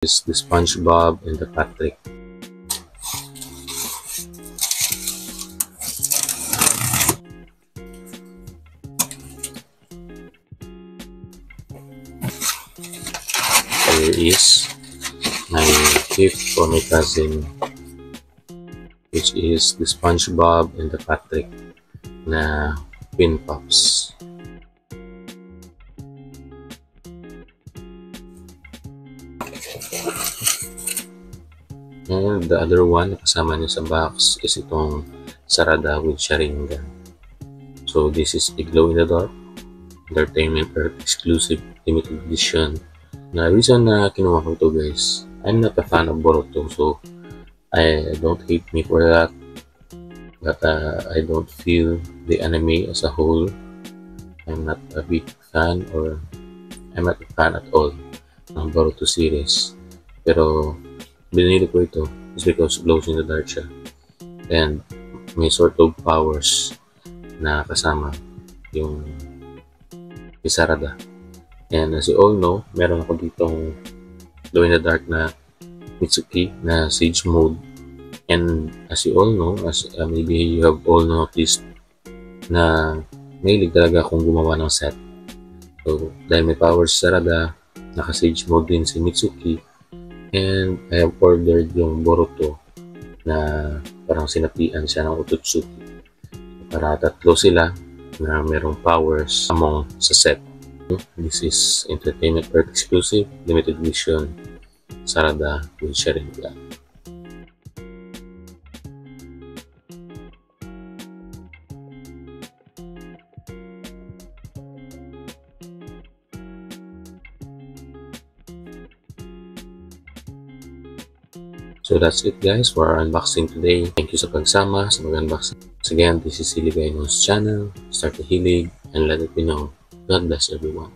is the SpongeBob and the Patrick. Here is my gift for my cousin, which is the SpongeBob and the Patrick na pin pops. And the other one na kasama niya sa box is itong Sarada with Sharingan. So this is a glow in the dark Entertainment Earth exclusive limited edition. Na reason na kinuha ko to, guys, I'm not a fan of Boruto, so I don't hate me for that, but I don't feel the anime as a whole. I'm not a big fan, or I'm not a fan at all ng Boruto series. Pero binili ko ito is because glows in the dark siya and may sort of powers na kasama yung Sarada. And as you all know, meron ako ditong glow in the dark na Mitsuki na Sage Mode. And as you all know, as maybe you have all noticed, na mahilig talaga akong gumawa ng set. So dahil may powers Sarada, naka Sage Mode din si Mitsuki, and I have ordered yung Boruto na parang sinapian siya ng Otsutsuki. Para tatlo sila na merong powers among sa set. This is Entertainment Earth exclusive limited edition Sarada with Sharingan. So that's it, guys, for our unboxing today. Thank you sa pagsama sa mag-unboxing. Again, this is Silly Gayno's channel. Start the hilig and let it be known. God bless everyone.